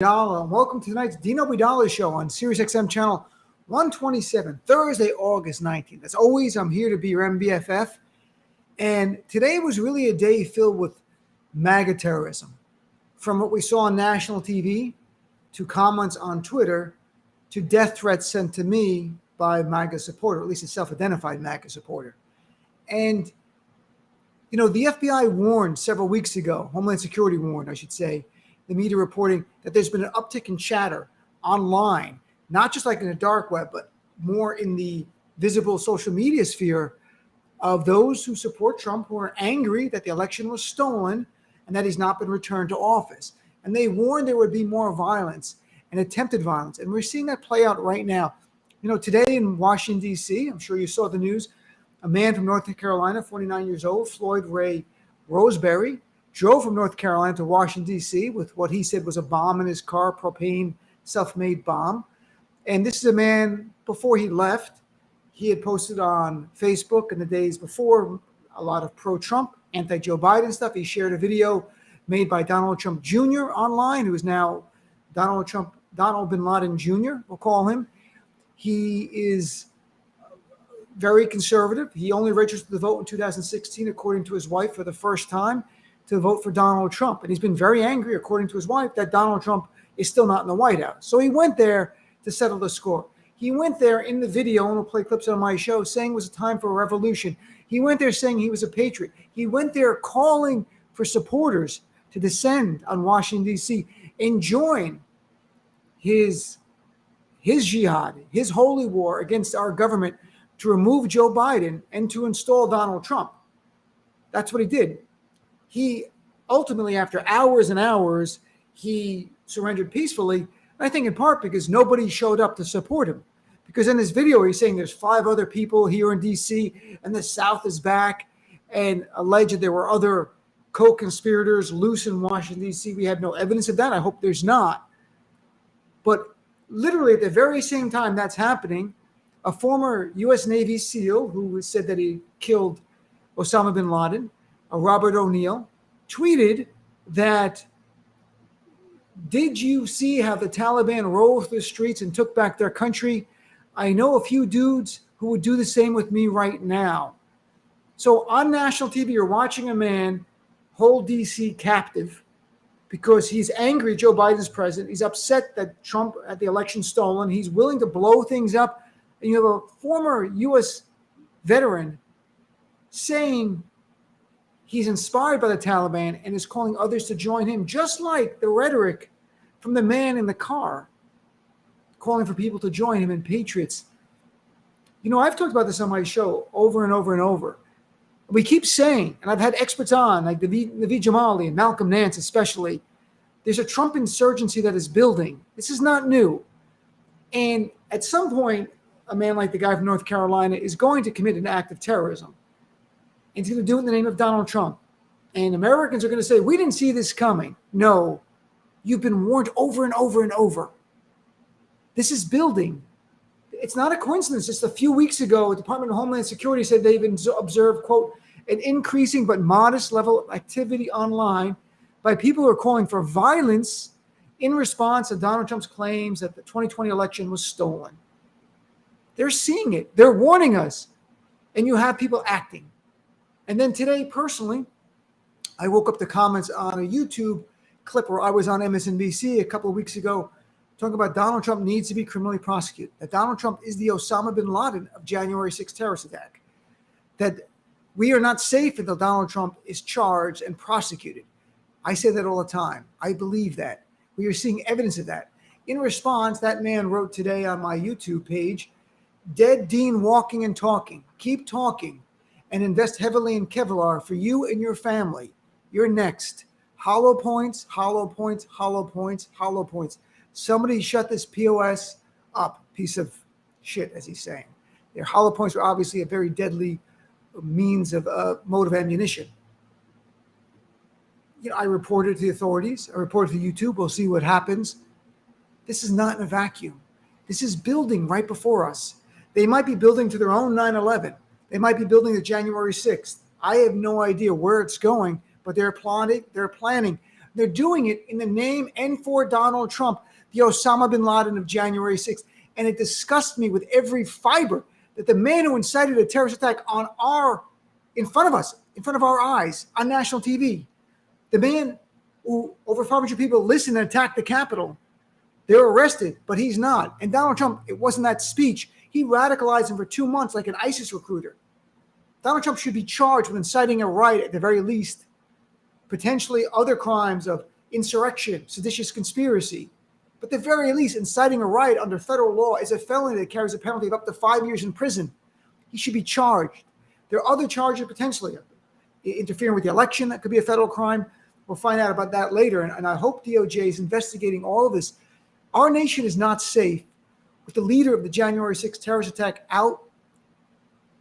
Dollar, and welcome to tonight's Dino Dollar Show on SiriusXM channel 127, Thursday, August 19th. As always, I'm here to be your MBFF, and today was really a day filled with MAGA terrorism. From what we saw on national TV, to comments on Twitter, to death threats sent to me by MAGA supporter, at least a self-identified MAGA supporter. And, the FBI warned several weeks ago, Homeland Security warned, I should say, the media reporting that there's been an uptick in chatter online, not just like in the dark web, but more in the visible social media sphere of those who support Trump, who are angry that the election was stolen and that he's not been returned to office. And they warned there would be more violence and attempted violence. And we're seeing that play out right now. Today in Washington, D.C., I'm sure you saw the news, a man from North Carolina, 49 years old, Floyd Ray Roseberry, drove from North Carolina to Washington, D.C. with what he said was a bomb in his car, propane, self-made bomb. And this is a man, before he left, he had posted on Facebook in the days before a lot of pro-Trump, anti-Joe Biden stuff. He shared a video made by Donald Trump Jr. online, who is now Donald bin Laden Jr., we'll call him. He is very conservative. He only registered to vote in 2016, according to his wife, for the first time, to vote for Donald Trump. And he's been very angry, according to his wife, that Donald Trump is still not in the White House. So he went there to settle the score. He went there in the video, and we'll play clips on my show, saying it was a time for a revolution. He went there saying he was a patriot. He went there calling for supporters to descend on Washington, D.C. and join his jihad, his holy war against our government to remove Joe Biden and to install Donald Trump. That's what he did. He ultimately, after hours and hours, he surrendered peacefully. I think in part because nobody showed up to support him. Because in this video, he's saying there's 5 other people here in D.C. and the South is back, and alleged there were other co-conspirators loose in Washington, D.C. We have no evidence of that. I hope there's not. But literally at the very same time that's happening, a former U.S. Navy SEAL who said that he killed Osama bin Laden, Robert ONeill, tweeted that, "Did you see how the Taliban rolled through the streets and took back their country? I know a few dudes who would do the same with me right now." So on national TV, you're watching a man hold D.C. captive because he's angry Joe Biden's president. He's upset that Trump had the election stolen. He's willing to blow things up. And you have a former U.S. veteran saying he's inspired by the Taliban and is calling others to join him, just like the rhetoric from the man in the car, calling for people to join him and patriots. I've talked about this on my show over and over and over. We keep saying, and I've had experts on, like Naveed Jamali and Malcolm Nance especially, there's a Trump insurgency that is building. This is not new. And at some point, a man like the guy from North Carolina is going to commit an act of terrorism. And he's going to do it in the name of Donald Trump. And Americans are going to say, we didn't see this coming. No, you've been warned over and over and over. This is building. It's not a coincidence. Just a few weeks ago, the Department of Homeland Security said they've observed, quote, an increasing but modest level of activity online by people who are calling for violence in response to Donald Trump's claims that the 2020 election was stolen. They're seeing it. They're warning us. And you have people acting. And then today, personally, I woke up to comments on a YouTube clip where I was on MSNBC a couple of weeks ago talking about Donald Trump needs to be criminally prosecuted, that Donald Trump is the Osama bin Laden of January 6th terrorist attack, that we are not safe until Donald Trump is charged and prosecuted. I say that all the time. I believe that. We are seeing evidence of that. In response, that man wrote today on my YouTube page, "Dead Dean walking and talking. Keep talking and invest heavily in Kevlar for you and your family. You're next. Hollow points, hollow points, hollow points, hollow points. Somebody shut this POS up, piece of shit," as he's saying. Their hollow points are obviously a very deadly means of mode of ammunition. I reported to the authorities. I reported to YouTube. We'll see what happens. This is not in a vacuum. This is building right before us. They might be building to their own 9/11. They might be building to January 6th. I have no idea where it's going, but they're planning They're doing it in the name and for Donald Trump, the Osama bin Laden of January 6th. And it disgusts me with every fiber that the man who incited a terrorist attack in front of us, in front of our eyes, on national TV, the man who over 500 people listened and attacked the Capitol, they're arrested, but he's not. And Donald Trump, it wasn't that speech. He radicalized him for 2 months like an ISIS recruiter. Donald Trump should be charged with inciting a riot at the very least, potentially other crimes of insurrection, seditious conspiracy. But at the very least, inciting a riot under federal law is a felony that carries a penalty of up to 5 years in prison. He should be charged. There are other charges potentially. Interfering with the election, that could be a federal crime. We'll find out about that later. And I hope DOJ is investigating all of this. Our nation is not safe with the leader of the January 6th terrorist attack out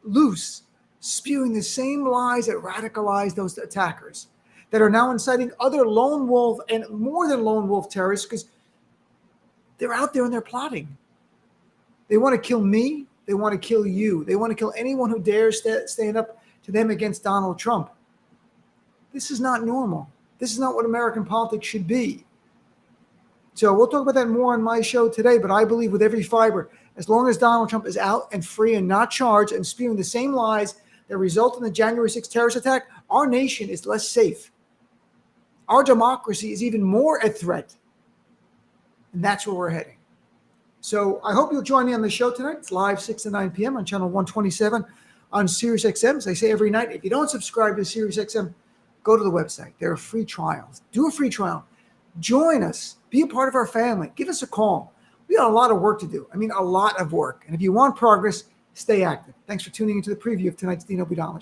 loose, spewing the same lies that radicalized those attackers, that are now inciting other lone wolf and more than lone wolf terrorists, because they're out there and they're plotting. They want to kill me. They want to kill you. They want to kill anyone who dares stand up to them against Donald Trump. This is not normal. This is not what American politics should be. So we'll talk about that more on my show today, but I believe with every fiber, as long as Donald Trump is out and free and not charged and spewing the same lies that result in the January 6th terrorist attack, our nation is less safe. Our democracy is even more at threat. And that's where we're heading. So I hope you'll join me on the show tonight. It's live 6 to 9 p.m. on channel 127 on SiriusXM. As I say every night, if you don't subscribe to SiriusXM, go to the website. There are free trials. Do a free trial. Join us. Be a part of our family. Give us a call. We got a lot of work to do. I mean, a lot of work. And if you want progress, stay active. Thanks for tuning into the preview of tonight's Dino Budala.